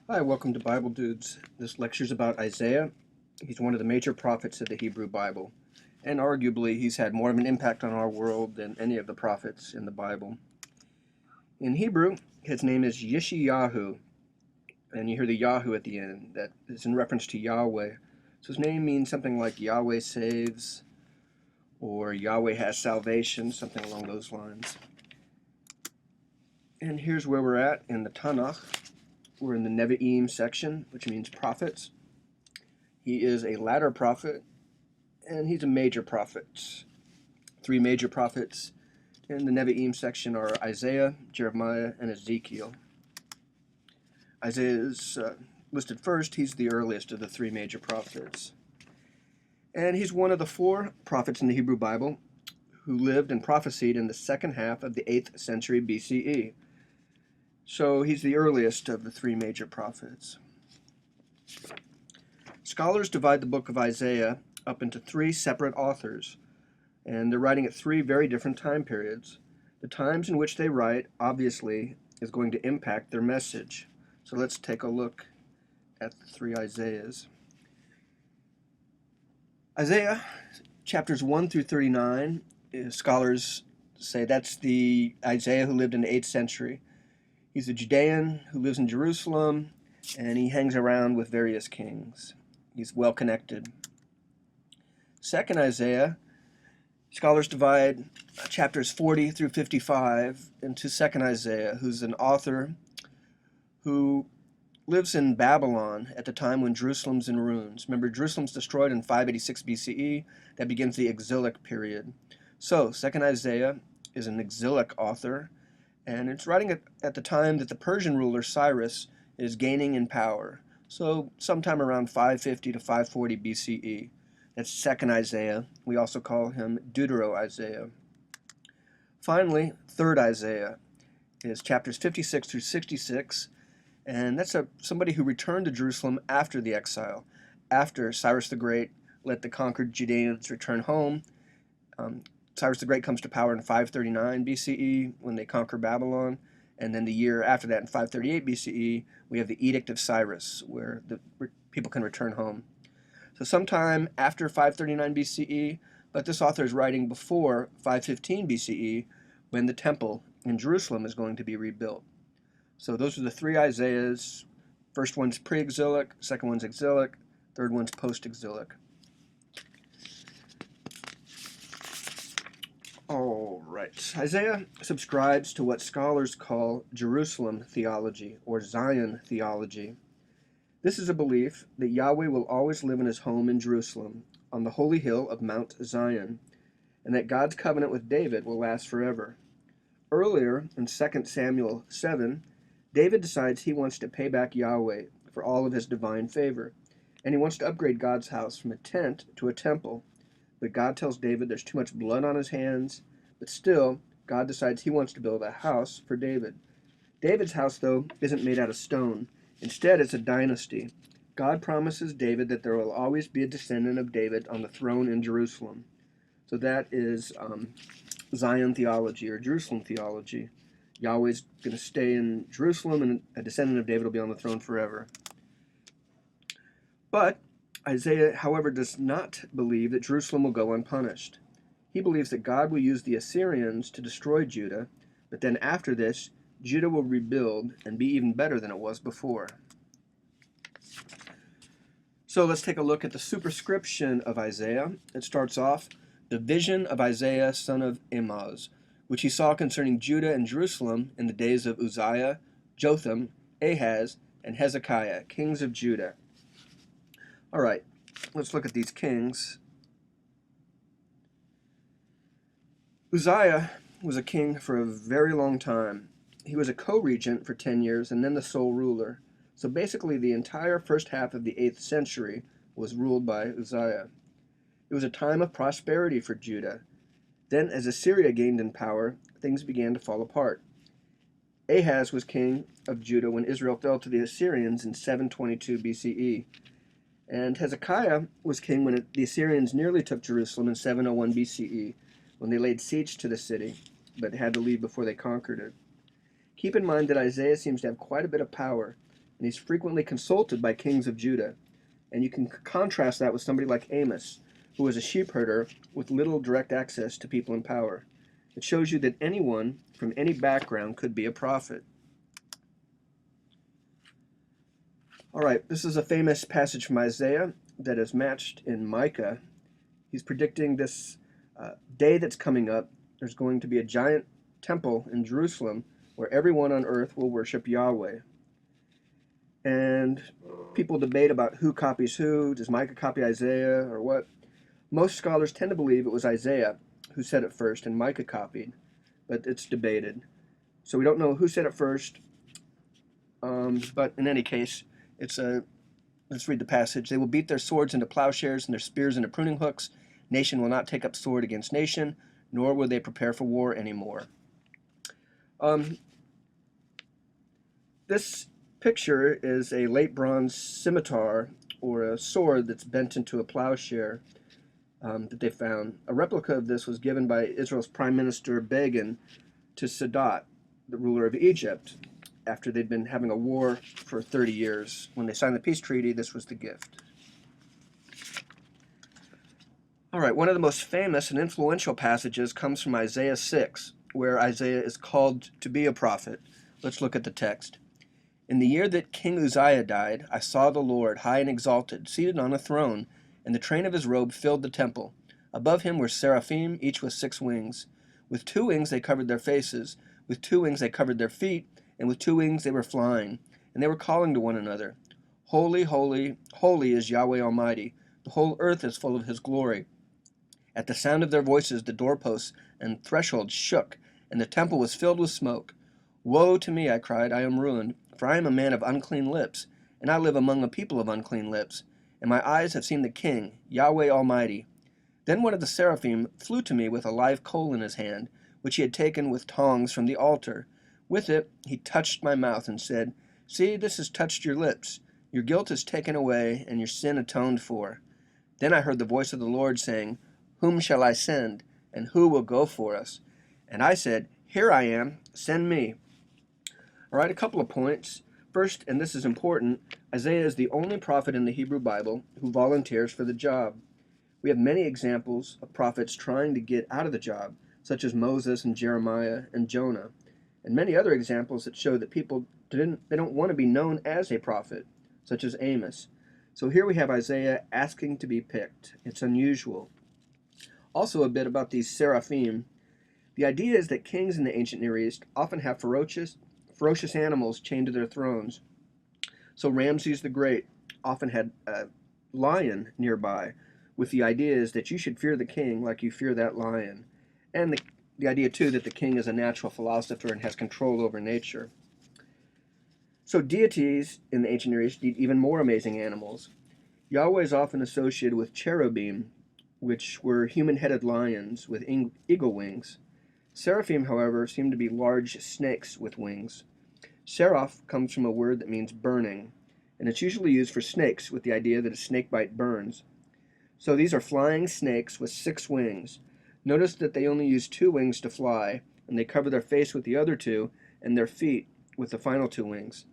Hi, welcome to Bible Dudes. This lecture's about Isaiah. He's one of the major prophets of the Hebrew Bible, and arguably he's had more of an impact on our world than any of the prophets in the Bible. In Hebrew, his name is Yeshayahu, and you hear the Yahu at the end. That is in reference to Yahweh. So his name means something like Yahweh saves, or Yahweh has salvation, something along those lines. And here's where we're at in the Tanakh. We're in the Nevi'im section, which means prophets. He is a latter prophet, and he's a major prophet. Three major prophets in the Nevi'im section are Isaiah, Jeremiah, and Ezekiel. Isaiah is listed first. He's the earliest of the three major prophets. And he's one of the four prophets in the Hebrew Bible who lived and prophesied in the second half of the 8th century BCE. So he's the earliest of the three major prophets. Scholars divide the book of Isaiah up into three separate authors, and they're writing at three very different time periods. The times in which they write, obviously, is going to impact their message. So let's take a look at the three Isaiahs. Isaiah, chapters 1 through 39, scholars say that's the Isaiah who lived in the 8th century. He's a Judean who lives in Jerusalem, and he hangs around with various kings. He's well connected. Second Isaiah, scholars divide chapters 40 through 55 into Second Isaiah, who's an author who lives in Babylon at the time when Jerusalem's in ruins. Remember, Jerusalem's destroyed in 586 BCE. That begins the exilic period. So, Second Isaiah is an exilic author, and it's writing at the time that the Persian ruler Cyrus is gaining in power. So sometime around 550 to 540 BCE. That's Second Isaiah. We also call him Deutero-Isaiah. Finally, Third Isaiah is chapters 56 through 66, and that's somebody who returned to Jerusalem after the exile, after Cyrus the Great let the conquered Judeans return home. Cyrus the Great comes to power in 539 BCE when they conquer Babylon, and then the year after that, in 538 BCE, we have the Edict of Cyrus, where the people can return home. So sometime after 539 BCE, but this author is writing before 515 BCE, when the temple in Jerusalem is going to be rebuilt. So those are the three Isaiahs. First one's pre-exilic, second one's exilic, third one's post-exilic. All right. Isaiah subscribes to what scholars call Jerusalem theology or Zion theology. This is a belief that Yahweh will always live in his home in Jerusalem, on the holy hill of Mount Zion, and that God's covenant with David will last forever. Earlier, in 2 Samuel 7, David decides he wants to pay back Yahweh for all of his divine favor, and he wants to upgrade God's house from a tent to a temple. But God tells David there's too much blood on his hands, but still, God decides he wants to build a house for David. David's house, though, isn't made out of stone. Instead, it's a dynasty. God promises David that there will always be a descendant of David on the throne in Jerusalem. So that is Zion theology or Jerusalem theology. Yahweh's going to stay in Jerusalem, and a descendant of David will be on the throne forever. But Isaiah, however, does not believe that Jerusalem will go unpunished. He believes that God will use the Assyrians to destroy Judah, but then after this, Judah will rebuild and be even better than it was before. So let's take a look at the superscription of Isaiah. It starts off, the vision of Isaiah, son of Amoz, which he saw concerning Judah and Jerusalem in the days of Uzziah, Jotham, Ahaz, and Hezekiah, kings of Judah. All right, let's look at these kings. Uzziah was a king for a very long time. He was a co-regent for 10 years and then the sole ruler. So basically the entire first half of the 8th century was ruled by Uzziah. It was a time of prosperity for Judah. Then as Assyria gained in power, things began to fall apart. Ahaz was king of Judah when Israel fell to the Assyrians in 722 BCE. And Hezekiah was king when the Assyrians nearly took Jerusalem in 701 BCE, when they laid siege to the city, but had to leave before they conquered it. Keep in mind that Isaiah seems to have quite a bit of power. and he's frequently consulted by kings of Judah. And you can contrast that with somebody like Amos, who was a sheep herder with little direct access to people in power. It shows you that anyone from any background could be a prophet. All right, this is a famous passage from Isaiah that is matched in Micah. He's predicting this day that's coming up. There's going to be a giant temple in Jerusalem where everyone on earth will worship Yahweh. And people debate about who copies who. Does Micah copy Isaiah or what? Most scholars tend to believe it was Isaiah who said it first and Micah copied, but it's debated. So we don't know who said it first, but in any case, let's read the passage. They will beat their swords into plowshares and their spears into pruning hooks. Nation will not take up sword against nation, nor will they prepare for war anymore. This picture is a late bronze scimitar or a sword that's bent into a plowshare that they found. A replica of this was given by Israel's Prime Minister Begin to Sadat, the ruler of Egypt, after they'd been having a war for 30 years. When they signed the peace treaty, this was the gift. All right, one of the most famous and influential passages comes from Isaiah 6, where Isaiah is called to be a prophet. Let's look at the text. In the year that King Uzziah died, I saw the Lord high and exalted, seated on a throne, and the train of his robe filled the temple. Above him were seraphim, each with 6 wings. With 2 wings they covered their faces, with 2 wings they covered their feet, and with 2 wings they were flying, and they were calling to one another, Holy, holy, holy is Yahweh Almighty. The whole earth is full of his glory. At the sound of their voices the doorposts and thresholds shook, and the temple was filled with smoke. Woe to me, I cried, I am ruined, for I am a man of unclean lips, and I live among a people of unclean lips, and my eyes have seen the King, Yahweh Almighty. Then one of the seraphim flew to me with a live coal in his hand, which he had taken with tongs from the altar. With it he touched my mouth and said, See, this has touched your lips. Your guilt is taken away, and your sin atoned for. Then I heard the voice of the Lord saying, Whom shall I send, and who will go for us? And I said, Here I am, send me. All right, a couple of points. First, and this is important, Isaiah is the only prophet in the Hebrew Bible who volunteers for the job. We have many examples of prophets trying to get out of the job, such as Moses and Jeremiah and Jonah, and many other examples that show that people don't want to be known as a prophet, such as Amos. So here we have Isaiah asking to be picked. It's unusual. Also a bit about these seraphim. The idea is that kings in the ancient Near East often have ferocious animals chained to their thrones. So Ramses the Great often had a lion nearby, with the idea is that you should fear the king like you fear that lion. And the idea, too, that the king is a natural philosopher and has control over nature. So deities in the ancient Near East need even more amazing animals. Yahweh is often associated with cherubim, which were human-headed lions with eagle wings. Seraphim, however, seem to be large snakes with wings. Seraph comes from a word that means burning, and it's usually used for snakes with the idea that a snake bite burns. So these are flying snakes with 6 wings. Notice that they only use 2 wings to fly, and they cover their face with the other 2 and their feet with the final 2 wings.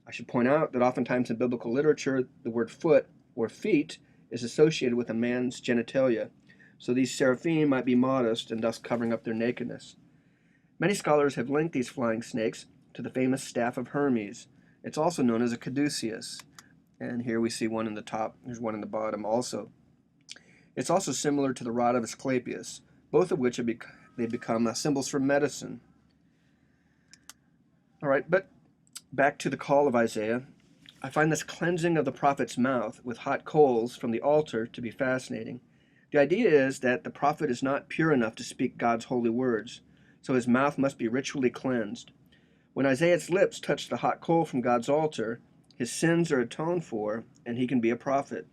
I should point out that oftentimes in biblical literature, the word foot or feet is associated with a man's genitalia, so these seraphim might be modest and thus covering up their nakedness. Many scholars have linked these flying snakes to the famous staff of Hermes. It's also known as a caduceus, and here we see one in the top, there's one in the bottom also. It's also similar to the rod of Asclepius, both of which they become symbols for medicine. All right, but back to the call of Isaiah. I find this cleansing of the prophet's mouth with hot coals from the altar to be fascinating. The idea is that the prophet is not pure enough to speak God's holy words, so his mouth must be ritually cleansed. When Isaiah's lips touch the hot coal from God's altar, his sins are atoned for, and he can be a prophet.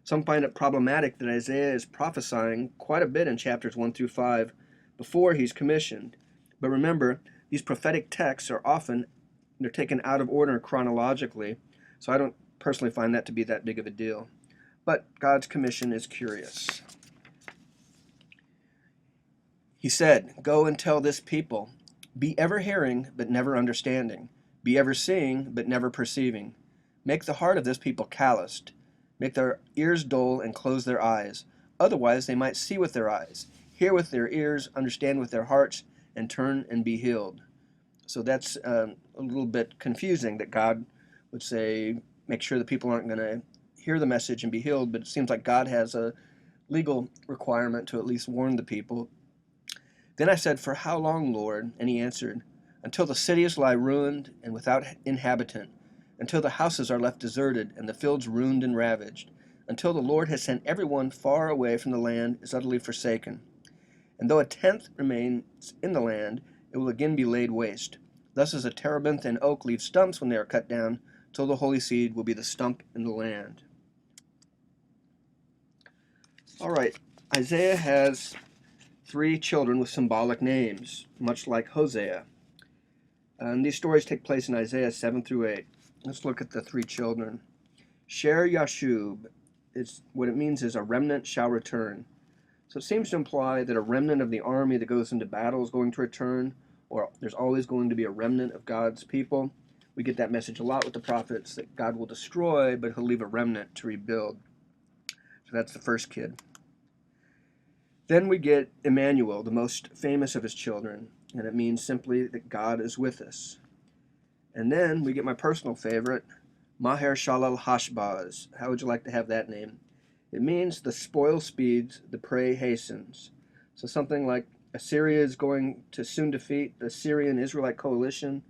Some find it problematic that Isaiah is prophesying quite a bit in chapters 1 through 5 before he's commissioned. But remember, these prophetic texts are often, they're taken out of order chronologically, so I don't personally find that to be that big of a deal. But God's commission is curious. He said, Go and tell this people, be ever hearing, but never understanding. Be ever seeing, but never perceiving. Make the heart of this people calloused. Make their ears dull and close their eyes. Otherwise they might see with their eyes, hear with their ears, understand with their hearts, and turn and be healed. So that's a little bit confusing that God would say, make sure the people aren't going to hear the message and be healed, but it seems like God has a legal requirement to at least warn the people. Then I said, "For how long, Lord?" And he answered, "Until the cities lie ruined and without inhabitant, until the houses are left deserted and the fields ruined and ravaged, until the Lord has sent everyone far away from the land is utterly forsaken. And though a tenth remains in the land, it will again be laid waste. Thus as a terebinth and oak leave stumps when they are cut down, so the holy seed will be the stump in the land." All right, Isaiah has 3 children with symbolic names, much like Hosea. And these stories take place in Isaiah 7 through 8. Let's look at the 3 children. Sher Yashub, what it means is a remnant shall return. So it seems to imply that a remnant of the army that goes into battle is going to return, or there's always going to be a remnant of God's people. We get that message a lot with the prophets, that God will destroy, but he'll leave a remnant to rebuild. So that's the first kid. Then we get Emmanuel, the most famous of his children, and it means simply that God is with us. And then we get my personal favorite, Maher Shalal Hashbaz. How would you like to have that name? It means the spoil speeds, the prey hastens. So something like Assyria is going to soon defeat the Syrian-Israelite coalition,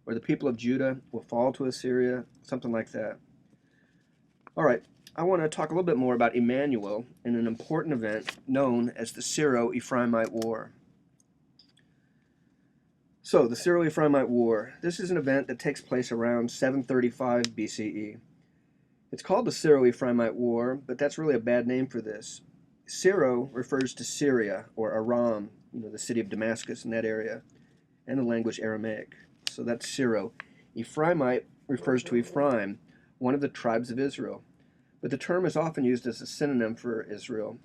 or the people of Judah will fall to Assyria, something like that. All right, I want to talk a little bit more about Emmanuel in an important event known as the Syro-Ephraimite War. So, the Syro-Ephraimite War. This is an event that takes place around 735 BCE. It's called the Syro-Ephraimite War, but that's really a bad name for this. Syro refers to Syria, or Aram, the city of Damascus in that area, and the language Aramaic. So that's Syro. Ephraimite refers to Ephraim, one of the tribes of Israel, but the term is often used as a synonym for Israel.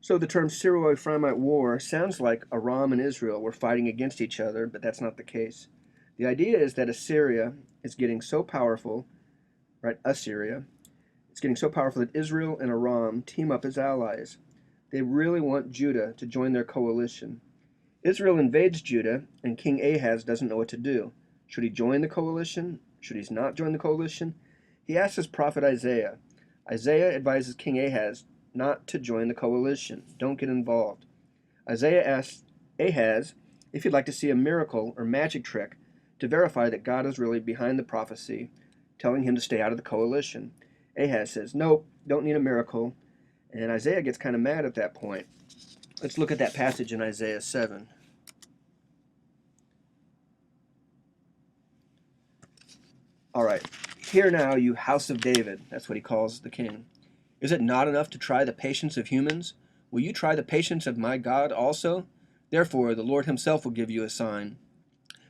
So the term Syro-Ephraimite War sounds like Aram and Israel were fighting against each other, but that's not the case. The idea is that Assyria is getting so powerful, right, Assyria, it's getting so powerful that Israel and Aram team up as allies. They really want Judah to join their coalition. Israel invades Judah, and King Ahaz doesn't know what to do. Should he join the coalition? Should he not join the coalition? He asks his prophet Isaiah. Isaiah advises King Ahaz not to join the coalition. Don't get involved. Isaiah asks Ahaz if he'd like to see a miracle or magic trick to verify that God is really behind the prophecy, telling him to stay out of the coalition. Ahaz says, "Nope, don't need a miracle." And Isaiah gets kind of mad at that point. Let's look at that passage in Isaiah 7. All right. "Hear now, you house of David," that's what he calls the king. "Is it not enough to try the patience of humans? Will you try the patience of my God also? Therefore the Lord himself will give you a sign.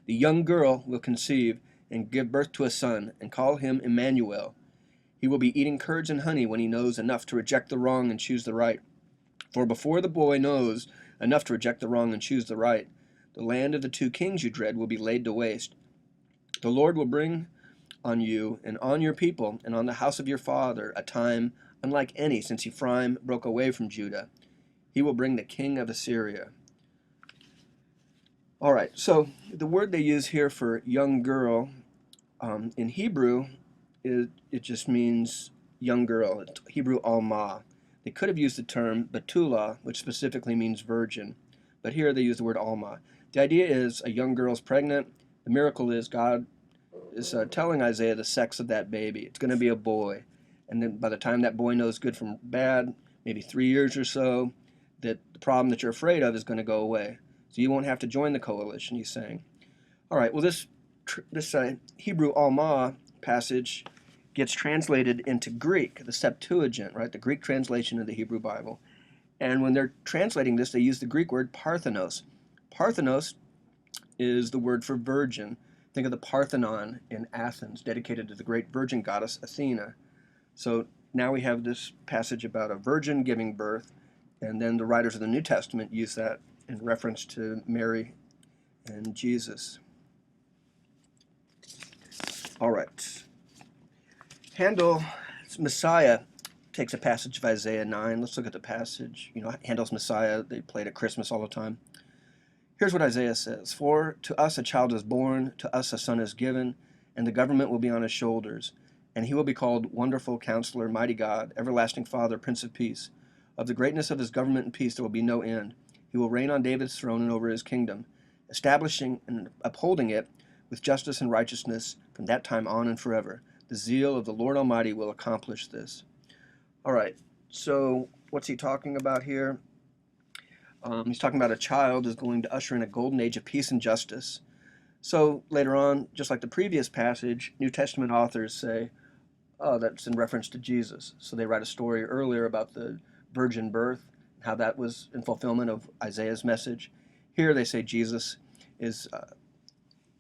The young girl will conceive and give birth to a son, and call him Emmanuel. He will be eating curds and honey when he knows enough to reject the wrong and choose the right. For before the boy knows enough to reject the wrong and choose the right, the land of the 2 kings you dread will be laid to waste. The Lord will bring on you and on your people and on the house of your father a time unlike any since Ephraim broke away from Judah. He will bring the king of Assyria." All right, so the word they use here for young girl in Hebrew, it just means young girl. It's Hebrew alma. They could have used the term betula, which specifically means virgin, but here they use the word alma. The idea is a young girl's pregnant. The miracle is God is telling Isaiah the sex of that baby. It's going to be a boy. And then by the time that boy knows good from bad, maybe 3 years or so, that the problem that you're afraid of is going to go away. So you won't have to join the coalition, he's saying. All right, well, this Hebrew Alma passage gets translated into Greek, the Septuagint, right, the Greek translation of the Hebrew Bible. And when they're translating this, they use the Greek word Parthenos. Parthenos is the word for virgin. Think of the Parthenon in Athens, dedicated to the great virgin goddess Athena. So now we have this passage about a virgin giving birth, and then the writers of the New Testament use that in reference to Mary and Jesus. All right. Handel, Messiah, takes a passage of Isaiah 9. Let's look at the passage. You know, Handel's Messiah, they played at Christmas all the time. Here's what Isaiah says. For to us a child is born, to us a son is given, and the government will be on his shoulders. And he will be called Wonderful Counselor, Mighty God, Everlasting Father, Prince of Peace. Of the greatness of his government and peace there will be no end. He will reign on David's throne and over his kingdom, establishing and upholding it with justice and righteousness from that time on and forever. The zeal of the Lord Almighty will accomplish this. All right, so what's he talking about here? He's talking about a child is going to usher in a golden age of peace and justice. So later on, just like the previous passage, New Testament authors say, oh, that's in reference to Jesus. So they write a story earlier about the virgin birth, how that was in fulfillment of Isaiah's message. Here they say Jesus is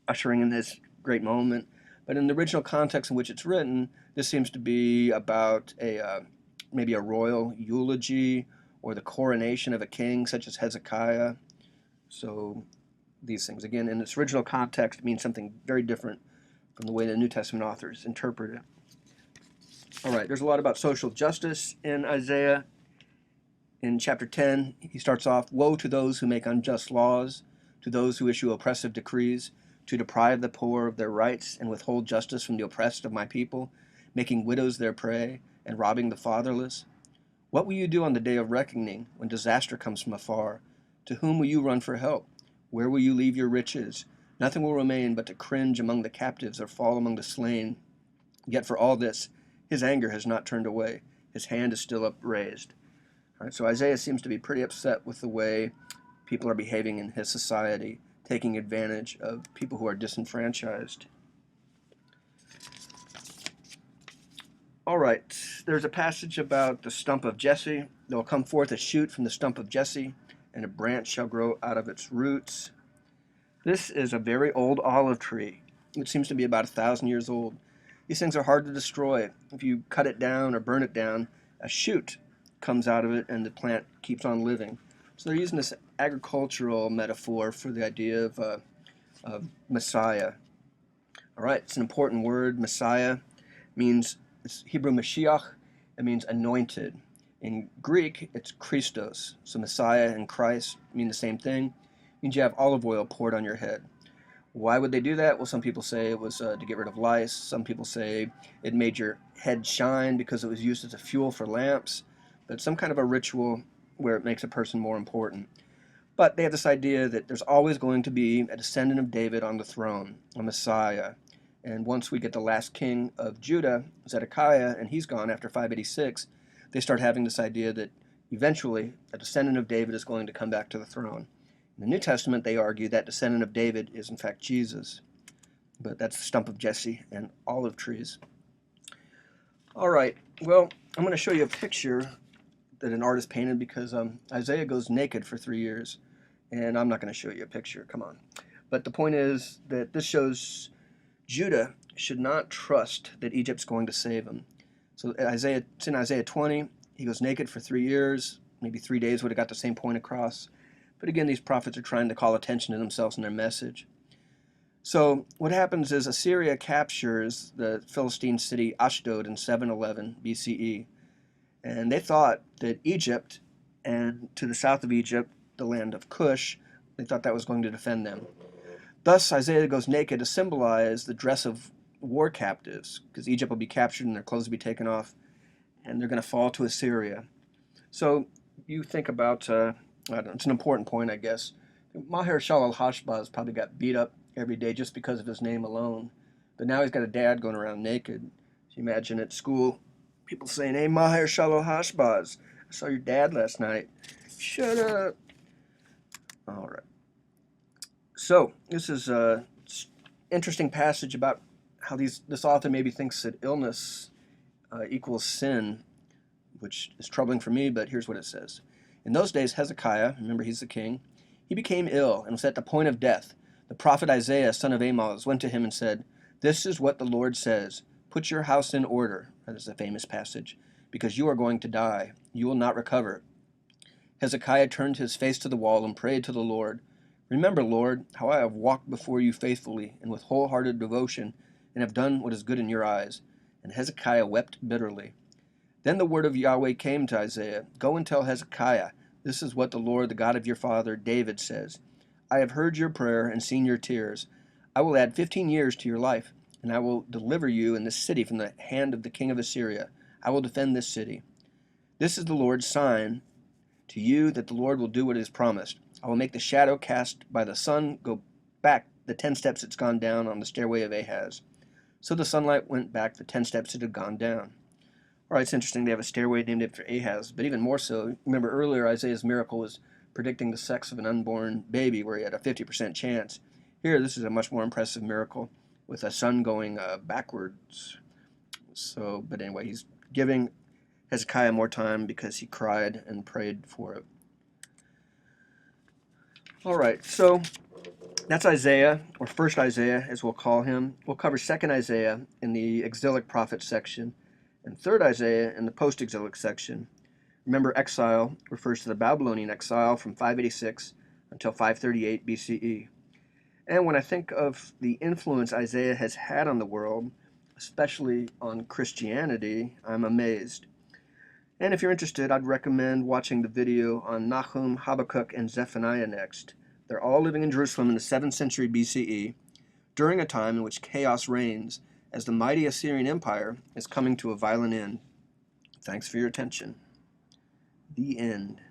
ushering in this great moment. But in the original context in which it's written, this seems to be about maybe a royal eulogy or the coronation of a king such as Hezekiah. So these things, again, in its original context, mean something very different from the way the New Testament authors interpret it. All right, there's a lot about social justice in Isaiah. In chapter 10, he starts off, woe to those who make unjust laws, to those who issue oppressive decrees, to deprive the poor of their rights and withhold justice from the oppressed of my people, making widows their prey and robbing the fatherless. What will you do on the day of reckoning when disaster comes from afar? To whom will you run for help? Where will you leave your riches? Nothing will remain but to cringe among the captives or fall among the slain. Yet for all this, his anger has not turned away. His hand is still upraised. All right, so Isaiah seems to be pretty upset with the way people are behaving in his society, taking advantage of people who are disenfranchised. All right, there's a passage about the stump of Jesse. There will come forth a shoot from the stump of Jesse, and a branch shall grow out of its roots. This is a very old olive tree. It seems to be about 1,000 years old. These things are hard to destroy. If you cut it down or burn it down, a shoot comes out of it and the plant keeps on living. So they're using this agricultural metaphor for the idea of Messiah. All right, it's an important word. Messiah means, it's Hebrew Mashiach, it means anointed. In Greek, it's Christos. So Messiah and Christ mean the same thing. It means you have olive oil poured on your head. Why would they do that? Well, some people say it was to get rid of lice. Some people say it made your head shine because it was used as a fuel for lamps. But some kind of a ritual where it makes a person more important. But they have this idea that there's always going to be a descendant of David on the throne, a Messiah. And once we get the last king of Judah, Zedekiah, and he's gone after 586, they start having this idea that eventually a descendant of David is going to come back to the throne. In the New Testament, they argue that descendant of David is in fact Jesus. But that's the stump of Jesse and olive trees. All right, well, I'm going to show you a picture that an artist painted because Isaiah goes naked for 3 years. And I'm not going to show you a picture, come on. But the point is that this shows Judah should not trust that Egypt's going to save him. So it's in Isaiah 20. He goes naked for 3 years. Maybe 3 days would have got the same point across. But again, these prophets are trying to call attention to themselves in their message. So what happens is Assyria captures the Philistine city Ashdod in 711 BCE. And they thought that Egypt, and to the south of Egypt, the land of Cush, they thought that was going to defend them. Thus, Isaiah goes naked to symbolize the dress of war captives, because Egypt will be captured and their clothes will be taken off, and they're going to fall to Assyria. So you think about, it's an important point, I guess. Maher-shalal al-Hashbaz probably got beat up every day just because of his name alone, but now he's got a dad going around naked. So you imagine at school, people saying, hey, Maher-shalal al-Hashbaz, I saw your dad last night. Shut up. All right. So this is an interesting passage about how this author maybe thinks that illness equals sin, which is troubling for me, but here's what it says. In those days, Hezekiah, remember he's the king, he became ill and was at the point of death. The prophet Isaiah, son of Amoz, went to him and said, this is what the Lord says, put your house in order, that is a famous passage, because you are going to die. You will not recover. Hezekiah turned his face to the wall and prayed to the Lord. Remember, Lord, how I have walked before you faithfully and with wholehearted devotion, and have done what is good in your eyes. And Hezekiah wept bitterly. Then the word of Yahweh came to Isaiah, Go and tell Hezekiah, this is what the Lord, the God of your father David says. I have heard your prayer and seen your tears. I will add 15 years to your life, and I will deliver you and this city from the hand of the king of Assyria. I will defend this city. This is the Lord's sign to you that the Lord will do what is promised. I will make the shadow cast by the sun go back the 10 steps it's gone down on the stairway of Ahaz. So the sunlight went back the 10 steps it had gone down. All right, it's interesting they have a stairway named after Ahaz, but even more so, remember earlier Isaiah's miracle was predicting the sex of an unborn baby where he had a 50% chance. Here, this is a much more impressive miracle with a sun going backwards. So, but anyway, he's giving Hezekiah more time because he cried and prayed for it. All right, so that's Isaiah, or first Isaiah as we'll call him. We'll cover second Isaiah in the exilic prophet section, and third Isaiah in the post-exilic section. Remember, exile refers to the Babylonian exile from 586 until 538 BCE. And when I think of the influence Isaiah has had on the world, especially on Christianity, I'm amazed. And if you're interested, I'd recommend watching the video on Nahum, Habakkuk, and Zephaniah next. They're all living in Jerusalem in the 7th century BCE, during a time in which chaos reigns, as the mighty Assyrian Empire is coming to a violent end. Thanks for your attention. The end.